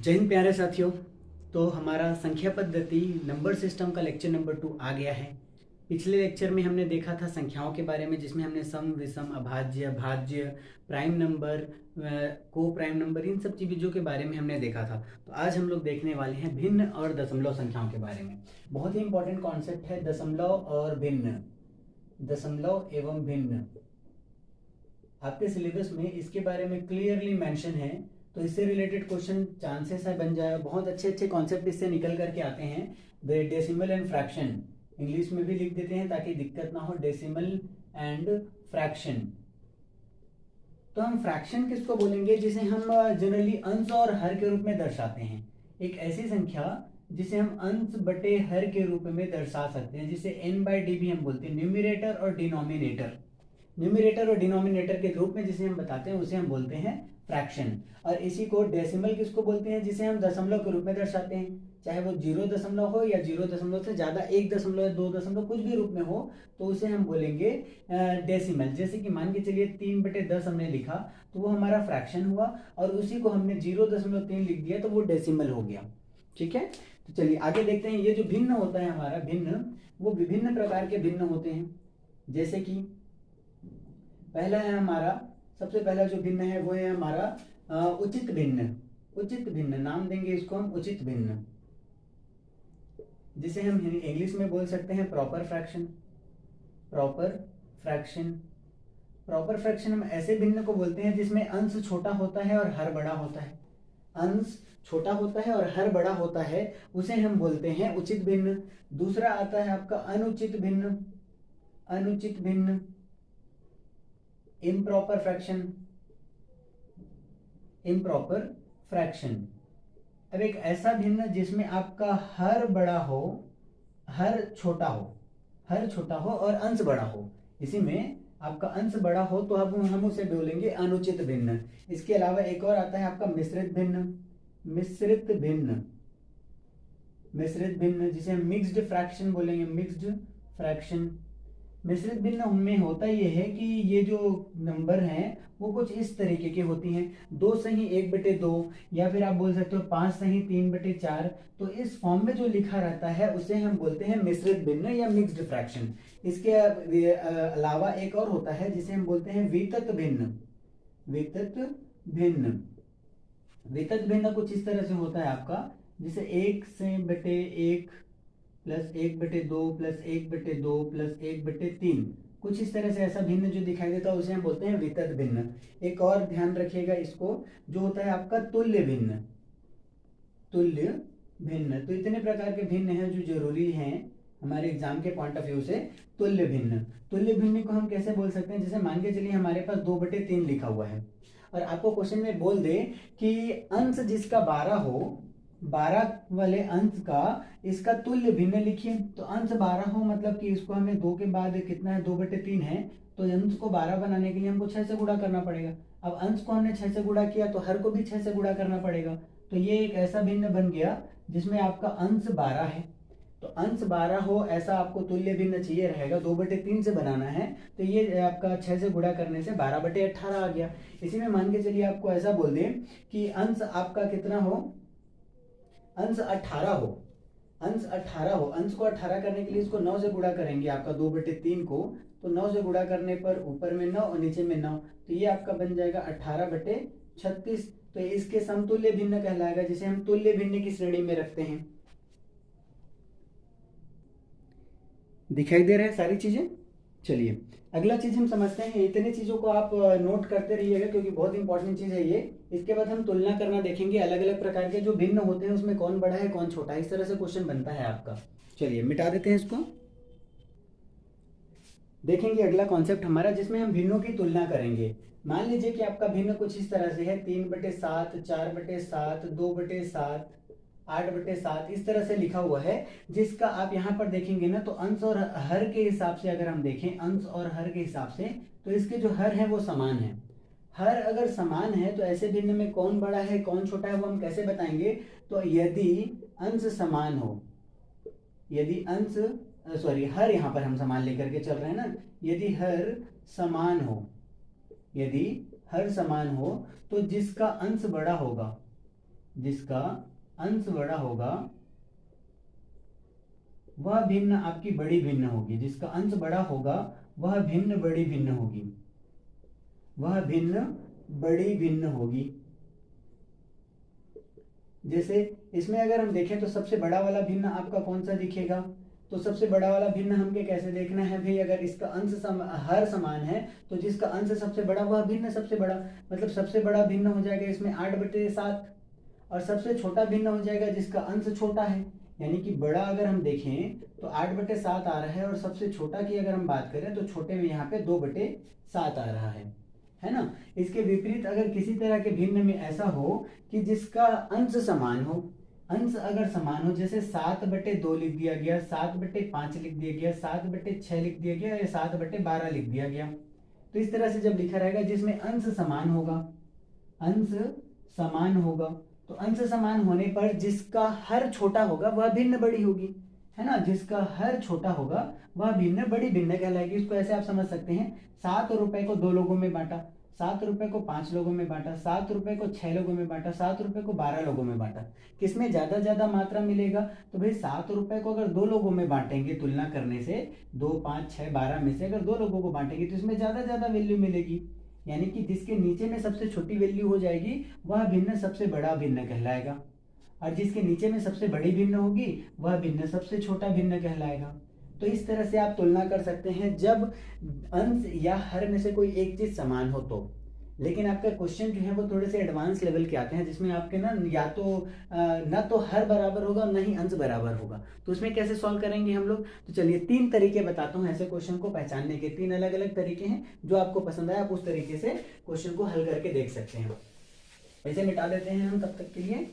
जय हिंद प्यारे साथियों। तो हमारा संख्या पद्धति नंबर सिस्टम का लेक्चर नंबर 2 आ गया है। पिछले लेक्चर में हमने देखा था संख्याओं के बारे में, जिसमें हमने सम, विषम, अभाज्य, भाज्य, प्राइम नंबर, को प्राइम नंबर, इन सब चीज़ों के बारे में हमने देखा था। तो आज हम लोग देखने वाले हैं भिन्न और दशमलव संख्याओं के बारे में। बहुत ही इंपॉर्टेंट कॉन्सेप्ट है दशमलव और भिन्न, दशमलव एवं भिन्न। आपके सिलेबस में इसके बारे में क्लियरली मेंशन है, तो इससे रिलेटेड क्वेश्चन चांसेस है बन जाए। बहुत अच्छे अच्छे कॉन्सेप्ट इससे निकल करके आते हैं। डेसिमल एंड फ्रैक्शन इंग्लिश में भी लिख देते हैं ताकि दिक्कत ना हो, डेसिमल एंड फ्रैक्शन। तो हम फ्रैक्शन किसको बोलेंगे? जिसे हम जनरली अंश और हर के रूप में दर्शाते हैं। एक ऐसी संख्या जिसे हम अंश बटे हर के रूप में दर्शा सकते हैं, जिसे n/d भी हम बोलते हैं। न्यूमरेटर और डिनोमिनेटर, न्यूमरेटर और डिनोमिनेटर के रूप में जिसे हम बताते हैं उसे हम बोलते हैं फ्रैक्शन। और इसी को डेसिमल किसको बोलते हैं? जिसे हम दशमलव के रूप में दर्शाते हैं, चाहे वो 0 हो या 0 से ज़्यादा, 1 दशमलव या 2 दशमलव कुछ भी रूप में हो, तो उसे हम बोलेंगे डेसिमल। जैसे कि मान के चलिए 3/10 हमने लिखा तो वो हमारा फ्रैक्शन हुआ, और उसी को हमने 0.3 लिख दिया तो वो डेसिमल हो गया। ठीक है, तो चलिए आगे देखते हैं। ये जो भिन्न होता है हमारा भिन्न, वो विभिन्न प्रकार के भिन्न होते हैं। जैसे कि पहला है हमारा, सबसे पहला जो भिन्न है वो है हमारा उचित भिन्न। उचित भिन्न नाम देंगे इसको हम उचित भिन्न, जिसे हम इंग्लिश में बोल सकते हैं proper fraction. Proper fraction, proper fraction हम ऐसे भिन्न को बोलते हैं जिसमें अंश छोटा होता है और हर बड़ा होता है। अंश छोटा होता है और हर बड़ा होता है, उसे हम बोलते हैं उचित भिन्न। दूसरा आता है आपका अनुचित भिन्न। अनुचित भिन्न, इम्प्रॉपर फ्रैक्शन। इम्प्रॉपर फ्रैक्शन, अब एक ऐसा भिन्न जिसमें आपका हर बड़ा हो, हर छोटा हो, हर छोटा हो और अंश बड़ा हो। इसी में आपका अंश बड़ा हो तो अब हम उसे बोलेंगे अनुचित भिन्न। इसके अलावा एक और आता है आपका मिश्रित भिन्न। मिश्रित भिन्न, मिश्रित भिन्न जिसे हम मिक्स्ड फ्रैक्शन बोलेंगे। मिक्स्ड फ्रैक्शन, मिश्रित भिन्न में होता यह है कि ये जो नंबर हैं वो कुछ इस तरीके की होती हैं, 2 सही 1/2, या फिर आप बोल सकते हो 5 सही 3/4। तो इस फॉर्म में जो लिखा रहता है उसे हम बोलते हैं मिश्रित भिन्न या मिक्स्ड फ्रैक्शन। इसके अलावा एक और होता है जिसे हम बोलते हैं वितत भिन्न। वितत भिन्न, वितत भिन्न कुछ इस तरह से होता है आपका, जिसे 1/1 प्लस 1/2 प्लस 1/2 प्लस 1/3, कुछ इस तरह से ऐसा भिन्न जो दिखाई देता है उसे हम बोलते हैं वितत भिन्न। एक और ध्यान रखिएगा इसको, जो होता है आपका तुल्य भिन्न। तुल्य भिन्न, तो इतने प्रकार के भिन्न हैं जो जरूरी हैं हमारे एग्जाम के पॉइंट ऑफ व्यू से। तुल्य भिन्न, तुल्य भिन्न को हम कैसे बोल सकते हैं? जैसे मान के चलिए हमारे पास 2/3 लिखा हुआ है और आपको क्वेश्चन में बोल दे कि अंश जिसका 12 हो, 12 वाले अंश का इसका तुल्य भिन्न लिखिए। तो अंश 12 हो मतलब कि इसको हमें 2 के बाद कितना है, 2/3 है, तो अंश को 12 बनाने के लिए हमको 6 से गुणा करना पड़ेगा। अब अंश को हमने 6 से गुणा किया तो हर को भी 6 से गुणा करना पड़ेगा। तो ये एक ऐसा भिन्न बन गया जिसमें आपका अंश 12 है। तो अंश 12 हो ऐसा आपको तुल्य भिन्न चाहिए रहेगा, 2/3 से बनाना है, तो ये आपका 6 से गुणा करने से 12/18 आ गया। इसी में मान के चलिए आपको ऐसा बोल दें कि अंश आपका कितना हो, अंश 18 हो। अंश 18 हो, अंश को 18 करने के लिए इसको 9 से गुणा करेंगे आपका 2/3 को, तो 9 से गुणा करने पर ऊपर में 9 और नीचे में 9, तो ये आपका बन जाएगा 18/36। तो इसके समतुल्य भिन्न कहलाएगा, जिसे हम तुल्य भिन्न की श्रेणी में रखते हैं। दिखाई दे रहा है सारी चीजें? चलिए अगला चीज हम समझते हैं। इतनी चीजों को आप नोट करते रहिएगा क्योंकि बहुत इंपॉर्टेंट चीज है ये। इसके बाद हम तुलना करना देखेंगे, अलग अलग प्रकार के जो भिन्न होते हैं उसमें कौन बड़ा है कौन छोटा है, इस तरह से क्वेश्चन बनता है आपका। चलिए मिटा देते हैं इसको, देखेंगे अगला कॉन्सेप्ट हमारा जिसमें हम भिन्नों की तुलना करेंगे। मान लीजिए कि आपका भिन्न कुछ इस तरह से है, 3/7, 4/7, 2/7, 8/7, इस तरह से लिखा हुआ है, जिसका आप यहाँ पर देखेंगे ना तो अंश और हर के हिसाब से अगर हम देखें, अंश और हर के हिसाब से, तो इसके जो हर है वो समान है। हर अगर समान है तो ऐसे भिन्न में कौन बड़ा है कौन छोटा है वो हम कैसे बताएंगे? तो यदि अंश समान हो, यदि अंश हर यहाँ पर हम समान लेकर के चल रहे हैं ना, यदि हर समान हो, यदि हर समान हो तो जिसका अंश बड़ा होगा, जिसका अंश बड़ा होगा वह भिन्न आपकी बड़ी भिन्न होगी। जिसका अंश बड़ा होगा वह भिन्न बड़ी भिन्न होगी, वह भिन्न बड़ी भिन्न होगी। जैसे इसमें अगर हम देखें तो सबसे बड़ा वाला भिन्न आपका कौन सा दिखेगा? तो सबसे बड़ा वाला भिन्न हमके कैसे देखना है भाई? अगर इसका अंश हर समान है तो जिसका अंश सबसे बड़ा वह भिन्न सबसे बड़ा, मतलब सबसे बड़ा भिन्न हो जाएगा इसमें 8/7, और सबसे छोटा भिन्न हो जाएगा जिसका अंश छोटा है। यानी कि बड़ा अगर हम देखें तो 8/7 आ रहा है, और सबसे छोटा की अगर हम बात करें तो छोटे में यहाँ पे 2/7 आ रहा है ना। इसके विपरीत अगर किसी तरह के भिन्न में ऐसा हो कि जिसका अंश समान हो, अंश अगर समान हो, जैसे 7/2 लिख दिया गया, 7/5 लिख दिया गया, 7/6 लिख दिया गया, या 7/12 लिख दिया गया, तो इस तरह से जब लिखा रहेगा जिसमें अंश समान होगा, अंश समान होगा, तो अंश समान होने पर जिसका हर छोटा होगा वह भिन्न बड़ी होगी, है ना। जिसका हर छोटा होगा वह भिन्न बड़ी भिन्न कहलाएगी। इसको ऐसे आप समझ सकते हैं, 7 रुपए को 2 लोगों में बांटा, 7 रुपए को 5 लोगों में बांटा, 7 रुपए को 6 लोगों में बांटा, 7 रुपए को 12 लोगों में बांटा। किसमें ज्यादा मात्रा मिलेगा? तो भाई 7 रुपए को अगर 2 लोगों में बांटेंगे, तुलना करने से 2, 5, 6, 12 में से अगर 2 लोगों को बांटेंगे तो इसमें ज्यादा वैल्यू मिलेगी। यानी कि जिसके नीचे में सबसे छोटी वैल्यू हो जाएगी वह भिन्न सबसे बड़ा भिन्न कहलाएगा, और जिसके नीचे में सबसे बड़ी भिन्न होगी वह भिन्न सबसे छोटा भिन्न कहलाएगा। तो इस तरह से आप तुलना कर सकते हैं जब अंश या हर में से कोई एक चीज समान हो तो। लेकिन आपका क्वेश्चन जो है वो थोड़े से एडवांस लेवल के आते हैं, जिसमें आपके ना या तो ना तो हर बराबर होगा ना ही अंश बराबर होगा। तो उसमें कैसे सॉल्व करेंगे हम लोग? तो चलिए 3 तरीके बताता हूँ ऐसे क्वेश्चन को पहचानने के। 3 अलग अलग तरीके हैं, जो आपको पसंद आए आप उस तरीके से क्वेश्चन को हल करके देख सकते हैं। ऐसे मिटा देते हैं हम तब तक के लिए।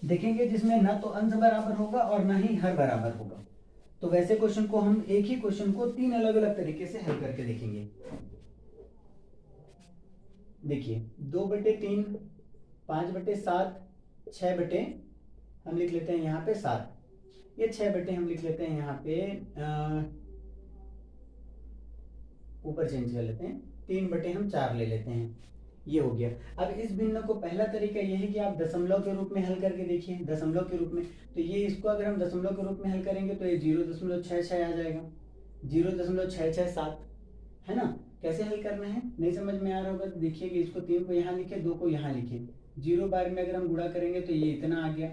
देखेंगे जिसमें ना तो अंश बराबर होगा और ना ही हर बराबर होगा। तो वैसे क्वेश्चन को हम एक ही क्वेश्चन को 3 अलग अलग तरीके से हल करके देखेंगे। देखिए 2/3, 5/7, 6 हम लिख लेते हैं यहाँ पे 7, ये 6 हम लिख लेते हैं यहाँ पे ऊपर चेंज कर लेते हैं, 3 हम 4 ले लेते हैं, ये हो गया। अब इस भिन्न को पहला तरीका ये है कि आप दशमलव के रूप में हल करके देखिए, दशमलव के रूप में। तो ये इसको अगर हम दशमलव के रूप में हल करेंगे तो ये 0.66 आ जाएगा, 0.667, है ना। कैसे हल करना है नहीं समझ में आ रहा होगा तो देखिए कि इसको 3 को यहाँ लिखे, 2 को यहाँ लिखे, 0 बार में अगर हम गुणा करेंगे तो ये इतना आ गया,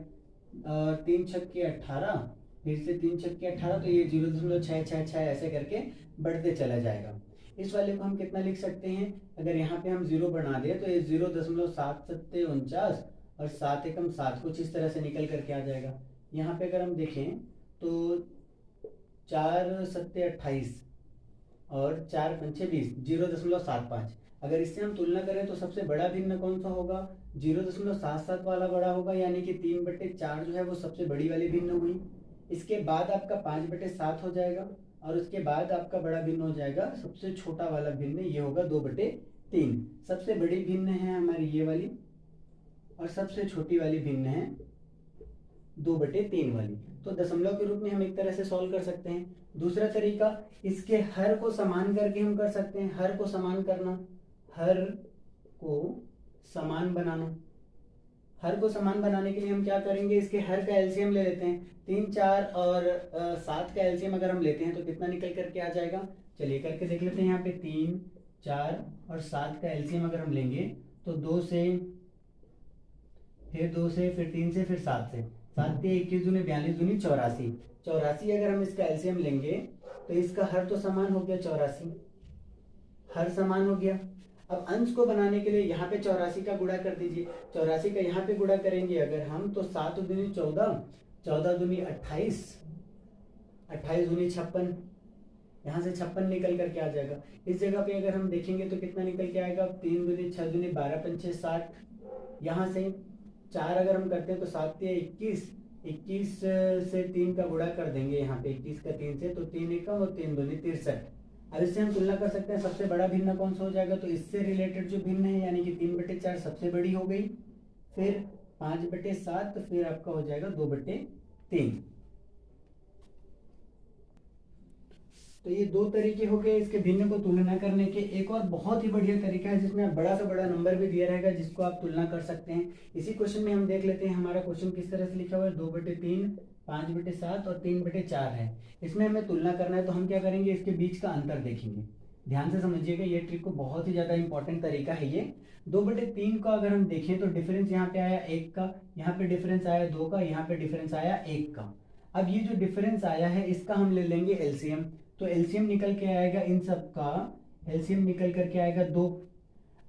और 3 छक्के 18, फिर से 3 छक्के 18, तो ये 0.666 ऐसे करके बढ़ते चला जाएगा। इस वाले को हम कितना लिख सकते हैं? अगर यहाँ पे हम 0 बना दें तो ये 0.7749 और 7 एकम 7 कुछ इस तरह से निकल करके आ जाएगा। यहाँ पे अगर हम देखें तो 4 सत्ते 28 और 4 पंचे 20, 0.75। अगर इससे हम तुलना करें तो सबसे बड़ा भिन्न कौन सा होगा? 0.77 वाला बड़ा होगा, यानी कि 3/4 जो है वो सबसे बड़ी वाली भिन्न हुई। इसके बाद आपका 5/7 हो जाएगा, और उसके बाद आपका बड़ा भिन्न हो जाएगा सबसे छोटा वाला भिन्न, ये होगा 2/3। सबसे बड़ी भिन्न है हमारी ये वाली, और सबसे छोटी वाली भिन्न है 2/3 वाली। तो दशमलव के रूप में हम एक तरह से सॉल्व कर सकते हैं। दूसरा तरीका, इसके हर को समान करके हम कर सकते हैं। हर को समान करना, हर को समान बनाना। हर को समान बनाने के लिए हम क्या करेंगे? इसके हर का एलसीएम ले लेते हैं। 3, 4 और 7 का एलसीएम अगर हम लेते हैं तो कितना निकल करके आ जाएगा? चलिए करके देख लेते हैं। यहाँ पे 3, 4 और 7 का एलसीएम अगर हम लेंगे तो 2 से, फिर 2 से, फिर 3 से, फिर 7 से। 7 के 21 दूनी 42 दूनी 84। 84 अगर हम इसका एलसीएम लेंगे तो इसका हर तो समान हो गया, 84 हर समान हो गया। अब अंश को बनाने के लिए यहाँ पे 84 का गुणा कर दीजिए। 84 का यहाँ पे गुणा करेंगे अगर हम तो 7 दूनी 14, 14 दूनी 28, 28 दूनी 56, यहाँ से 56 निकल करके आ जाएगा। इस जगह पे अगर हम देखेंगे तो कितना निकल के आएगा? 3 दूनी 6 दूनी 12 पंचे 60। यहाँ से 4 अगर हम करते हैं तो 7 के 21, 21 से 3 का गुणा कर देंगे यहाँ पे 21 का 3 से, तो 3 एकम और 3 दूनी 63। अब इससे हम तुलना कर सकते हैं सबसे बड़ा भिन्न कौन सा हो जाएगा? तो इससे रिलेटेड जो भिन्न है यानी कि 3/4 सबसे बड़ी हो गई, फिर 5/7, फिर आपका हो जाएगा 2/3। तो ये दो तरीके हो गए इसके भिन्न को तुलना करने के। एक और बहुत ही बढ़िया तरीका है जिसमें बड़ा से बड़ा नंबर भी दिया रहेगा जिसको आप तुलना कर सकते हैं। इसी क्वेश्चन में हम देख लेते हैं हमारा क्वेश्चन किस तरह से लिखा हुआ है। 2/3, 5/7 और 3/4 है। इसमें हमें तुलना करना है तो हम क्या करेंगे, इसके बीच का अंतर देखेंगे। ध्यान से समझिएगा, ये ट्रिक को बहुत ही ज़्यादा इंपॉर्टेंट तरीका है ये। 2/3 का अगर हम देखें तो डिफरेंस यहाँ पे आया 1 का, यहाँ पे डिफरेंस आया 2 का, यहाँ पे डिफरेंस आया 1 का। अब ये जो डिफरेंस आया है इसका हम ले लेंगे एलसीएम। तो एलसीएम निकल के आएगा, इन सब का एलसीएम निकल करके आएगा 2।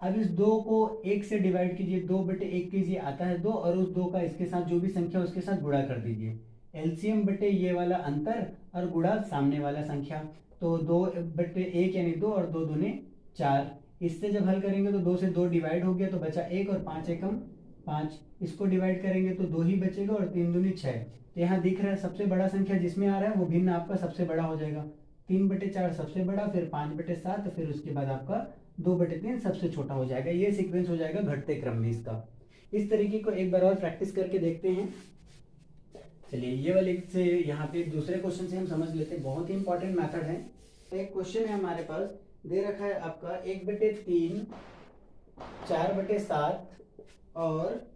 अब इस 2 को 1 से डिवाइड कीजिए, 2/1 कीजिए, आता है 2, और उस 2 का इसके साथ जो भी संख्या उसके साथ गुणा कर दीजिए। एलसीएम बटे ये वाला अंतर और गुणा सामने वाला संख्या, तो 2/1 यानी 2 और 2 दूने 4। इससे जब हल करेंगे तो 2 से 2 डिवाइड हो गया तो बचा 1 और 5 एकम 5। इसको डिवाइड करेंगे तो 2 ही बचेगा और 3 दूनी 6। तो यहाँ दिख रहा है सबसे बड़ा संख्या जिसमें आ रहा है वो भिन्न आपका सबसे बड़ा हो जाएगा। 3/4 सबसे बड़ा, फिर 5/7, फिर उसके बाद आपका 2/3 सबसे छोटा हो जाएगा। ये सीक्वेंस हो जाएगा घटते क्रम में इसका। इस तरीके को एक बार और प्रैक्टिस करके देखते हैं। चलिए ये वाले से यहाँ पे दूसरे क्वेश्चन से हम समझ लेते हैं, बहुत ही इंपॉर्टेंट मेथड है। एक क्वेश्चन है हमारे पास, दे रखा है आपका 1/3, 4/7 और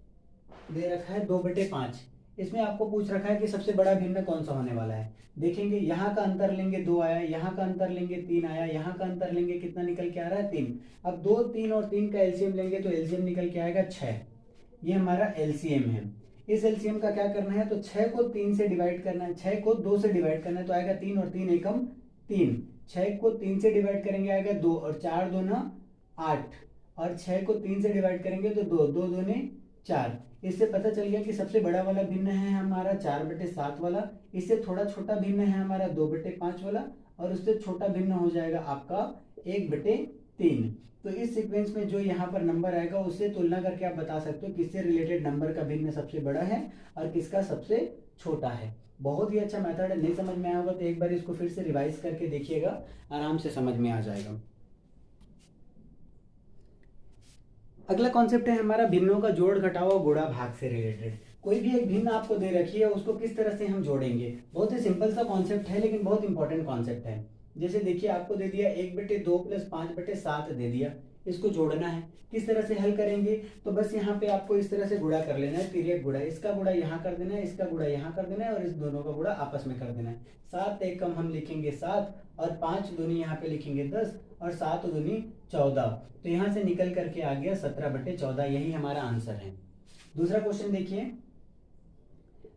दे रखा है 2/5। इसमें आपको पूछ रखा है कि सबसे बड़ा भिन्न कौन सा होने वाला है। देखेंगे यहाँ का अंतर लेंगे 2 आया, यहाँ का अंतर लेंगे 3 आया, यहाँ का अंतर लेंगे कितना निकल के आ रहा है 3। अब 2, 3 और 3 का एलसीएम लेंगे तो एलसीएम निकल के आएगा 6। ये हमारा एलसीएम है। इस एलसीएम का क्या करना है, तो 6 को 3 से डिवाइड करना है, 6 को 2 से डिवाइड करना है तो आएगा 3 और 3 एकम 3। 6 को 3 से डिवाइड करेंगे आएगा 2 और 4 दूना 8, और 6 को 3 से डिवाइड करेंगे तो 2, 2 दूने 4। इससे पता चल गया कि सबसे बड़ा वाला भिन्न है हमारा 4/7 वाला, इससे थोड़ा छोटा भिन्न है हमारा 2/5 वाला, और उससे छोटा भिन्न हो जाएगा आपका 1/3। तो इस सीक्वेंस में जो यहाँ पर नंबर आएगा उससे तुलना करके आप बता सकते हो किससे रिलेटेड नंबर का भिन्न सबसे बड़ा है और किसका सबसे छोटा है। बहुत ही अच्छा मेथड है। नहीं समझ में आया होगा तो एक बार इसको फिर से रिवाइज करके देखिएगा, आराम से समझ में आ जाएगा। अगला कॉन्सेप्ट है हमारा भिन्नों का जोड़ घटाव और गुणा भाग से रिलेटेड। कोई भी एक भिन्न आपको दे रखी है उसको किस तरह से हम जोड़ेंगे। बहुत ही सिंपल सा कॉन्सेप्ट है लेकिन बहुत इंपॉर्टेंट कॉन्सेप्ट है। जैसे देखिए आपको दे दिया 1/2 + 5/7 दे दिया, इसको जोड़ना है। किस तरह से हल करेंगे, तो बस यहाँ पे आपको इस तरह से गुणा कर लेना है, तिर्यक गुणा। इसका गुणा यहाँ कर देना है, इसका गुणा यहाँ कर देना है और इस दोनों का गुणा आपस में कर देना है। 7 एकम हम लिखेंगे 7 और 5 दूनी यहाँ पे लिखेंगे 10 और 7 दूनी 14। तो यहाँ से निकल करके आ गया 17/14। यही हमारा आंसर है। दूसरा क्वेश्चन देखिए,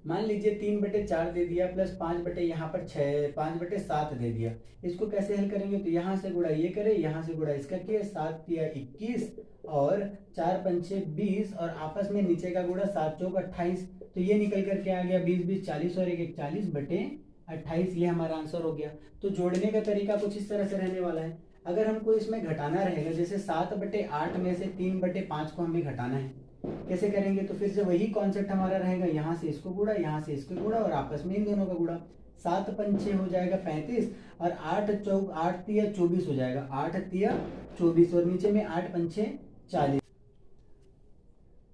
मान लीजिए 3/4 दे दिया प्लस 5/7 दे दिया। इसको कैसे हल करेंगे, तो यहाँ से गुणा ये करें, यहाँ से गुणा इसका किया, 7 तिया 21 और 4 पंचे 20 और आपस में नीचे का गुणा 7 चौक 28। तो ये निकल करके आ गया 20 20 40 और 1 40/28। ये हमारा आंसर हो गया। तो जोड़ने का तरीका कुछ इस तरह से रहने वाला है। अगर हमको इसमें घटाना रहेगा, जैसे 7/8 में से 3/5 को हमें घटाना है, कैसे करेंगे, तो फिर से वही कॉन्सेप्ट हमारा रहेगा। यहाँ से इसको गुणा, यहाँ से इसको गुणा और आपस में इन दोनों का गुणा। 7 पंचे हो जाएगा 35 और 8 चौक 8 तिया 24 हो जाएगा। 8 तिया 24 और नीचे में 8 पंचे 40।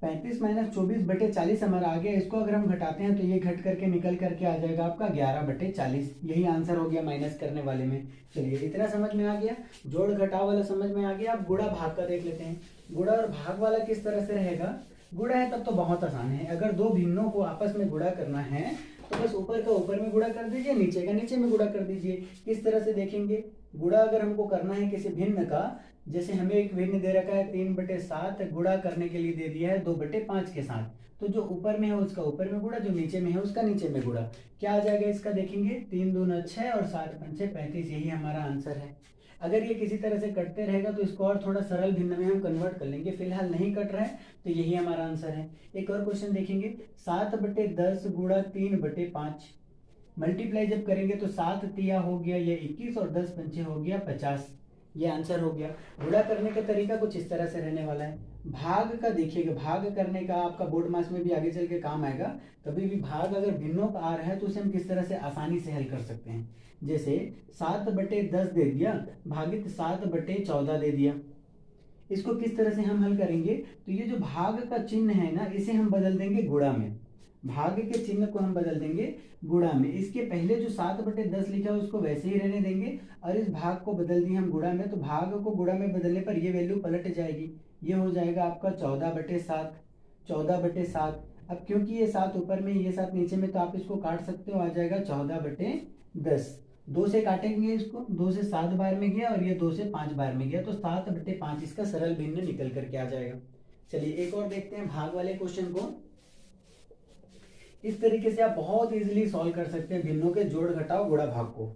35 - 24/40 हमारा आ गया। इसको अगर हम घटाते हैं तो ये घट करके निकल करके आ जाएगा आपका 11/40। यही आंसर हो गया माइनस करने वाले में। चलिए इतना समझ में आ गया, जोड़ घटाव वाला समझ में आ गया। अब गुणा भाग का देख लेते हैं। गुणा और भाग वाला किस तरह से रहेगा। गुणा है तब तो बहुत आसान है। अगर दो भिन्नों को आपस में गुणा करना है तो बस ऊपर का ऊपर में गुणा कर दीजिए, नीचे का नीचे में गुणा कर दीजिए। किस तरह से देखेंगे, गुणा अगर हमको करना है किसी भिन्न का, जैसे हमें एक भिन्न दे रखा है 3/7, गुणा करने के लिए दे दिया है 2/5 के साथ, तो जो ऊपर में है उसका ऊपर में गुणा, जो नीचे में है उसका नीचे में गुणा। क्या आ जाएगा इसका, देखेंगे 3 दूना 6 और 7 पंचे 35। यही हमारा आंसर है। अगर ये किसी तरह से कटते रहेगा तो इसको और थोड़ा सरल भिन्न में हम कन्वर्ट कर लेंगे। फिलहाल नहीं कट रहा है तो यही हमारा आंसर है। एक और क्वेश्चन देखेंगे, 7/10 गुणा 3/5। मल्टीप्लाई जब करेंगे तो 7 तिया हो गया ये 21 और 10 पंचे हो गया 50। ये आंसर हो गया। गुणा करने का तरीका कुछ इस तरह से रहने वाला है। भाग का देखिएगा, भाग करने का आपका बोर्ड मास में भी आगे चल के काम आएगा। कभी भी भाग अगर भिन्नों का आ रहा है तो उसे हम किस तरह से आसानी से हल कर सकते हैं। जैसे 7/10 दे दिया भागित 7/14 दे दिया। इसको किस तरह से हम हल करेंगे, तो ये जो भाग का चिन्ह है ना, इसे हम बदल देंगे गुणा में। भाग के चिन्ह को हम बदल देंगे गुणा में। इसके पहले जो 7/10 लिखा है उसको वैसे ही रहने देंगे और इस भाग को बदल दिए हम गुणा में, तो भाग को गुणा में बदलने पर ये वैल्यू पलट जाएगी। ये हो जाएगा आपका 14/7। 14/7। अब क्योंकि ये 7 ऊपर में ये 7 नीचे में, तो आप इसको काट सकते हो, आ जाएगा 14/10। 2 से काटेंगे इसको, 2 से 7 बार में गया और ये 2 से 5 बार में गया, तो 7/5 इसका सरल भिन्न निकल करके आ जाएगा। चलिए एक और देखते हैं भाग वाले क्वेश्चन को। इस तरीके से आप बहुत इजीली सॉल्व कर सकते हैं भिन्नों के जोड़ घटाव गुणा भाग को।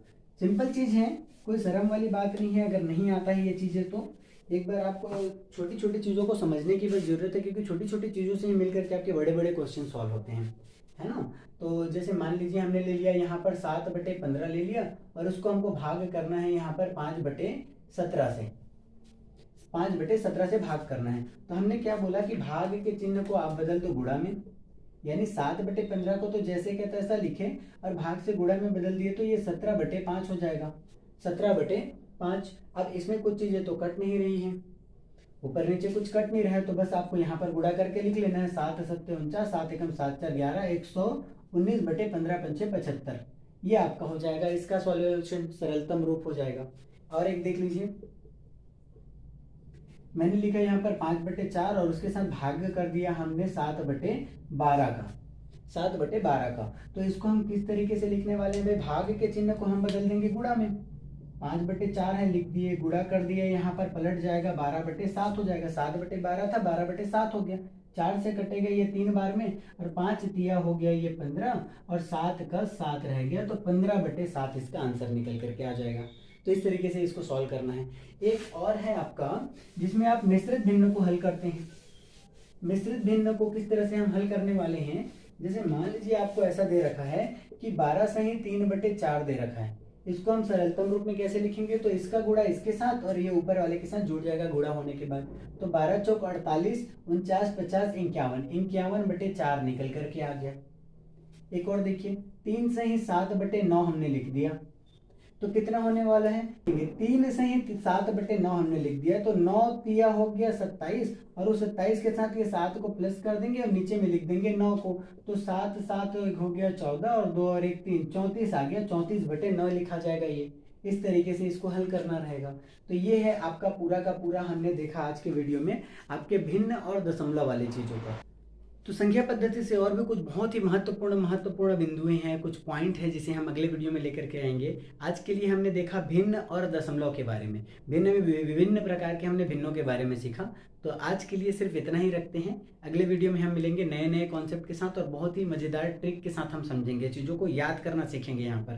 सिंपल चीज है, कोई शर्म वाली बात नहीं है। अगर नहीं आता है ये चीजें तो एक बार आपको छोटी छोटी चीजों को समझने की बस जरूरत है, क्योंकि छोटी छोटी चीजों से ही मिलकर के आपके बड़े बड़े क्वेश्चन सॉल्व होते हैं, है ना। तो जैसे मान लीजिए हमने ले लिया यहाँ पर 7/15 ले लिया और उसको हमको भाग करना है यहाँ पर 5/17 से, 5/17 से भाग करना है। तो हमने क्या बोला कि भाग के चिन्ह को आप बदल दो गुणा में, यानी 7/15 को तो जैसे क्या तैसा लिखे और भाग से गुणा में बदल दिए, तो ये 17/5 हो जाएगा। 17/5। अब इसमें कुछ चीजें तो कट नहीं रही हैं, ऊपर नीचे कुछ कट नहीं रहा है, तो बस आपको यहाँ पर गुणा करके लिख लेना है। 7 7 49, 7 एकम 7 4 11, 119/15 × 5 = 75। ये आपका हो जाएगा, इसका सॉल्यूशन सरलतम रूप हो जाएगा। और एक देख लीजिए, मैंने लिखा यहाँ पर 5/4 और उसके साथ भाग कर दिया हमने 7/12 का, 7/12 का। तो इसको हम किस तरीके से लिखने वाले हैं, भाग के चिन्ह को हम बदल देंगे गुणा में। 5/4 है लिख दिए, गुणा कर दिए, यहाँ पर पलट जाएगा 12/7 हो जाएगा। 7/12 था, 12/7 हो गया। 4 से कटेगा ये 3 बार में और 5 तिया हो गया ये 15 और 7 का 7 रह गया, तो 15/7 इसका आंसर निकल करके आ जाएगा। तो इस तरीके से इसको सॉल्व करना है। एक और है आपका जिसमें आप मिश्रित भिन्न को हल करते हैं। मिश्रित भिन्न को किस तरह से हम हल करने वाले हैं, जैसे मान लीजिए आपको ऐसा दे रखा है कि 12 सही 3/4 दे रखा है। इसको हम सरलतम रूप में कैसे लिखेंगे, तो इसका गुणा इसके साथ और ये ऊपर वाले के साथ जुड़ जाएगा गुणा होने के बाद। तो 12 चौक 48, 49 50 51, 51/4 निकल करके आ गया। एक और देखिए, 3 सही 7/9 हमने लिख दिया, तो कितना होने वाला है, 3 सही 7/9 हमने लिख दिया, तो 9 तिया हो गया 27 और उस 27 के साथ ये 7 को प्लस कर देंगे और नीचे में लिख देंगे 9 को, तो 7 7 हो गया 14 और 2 और 1 3, 34 आ गया। 34/9 लिखा जाएगा। ये इस तरीके से इसको हल करना रहेगा। तो ये है आपका पूरा का पूरा हमने देखा आज के वीडियो में आपके भिन्न और दशमलव वाली चीजों का। तो संख्या पद्धति से और भी कुछ बहुत ही महत्वपूर्ण बिंदुएं हैं, कुछ पॉइंट है जिसे हम अगले वीडियो में लेकर के आएंगे। आज के लिए हमने देखा भिन्न और दशमलव के बारे में, भिन्न में विभिन्न प्रकार के हमने भिन्नों के बारे में सीखा। तो आज के लिए सिर्फ इतना ही रखते हैं। अगले वीडियो में हम मिलेंगे नए नए कॉन्सेप्ट के साथ और बहुत ही मजेदार ट्रिक के साथ हम समझेंगे, चीज़ों को याद करना सीखेंगे यहाँ पर।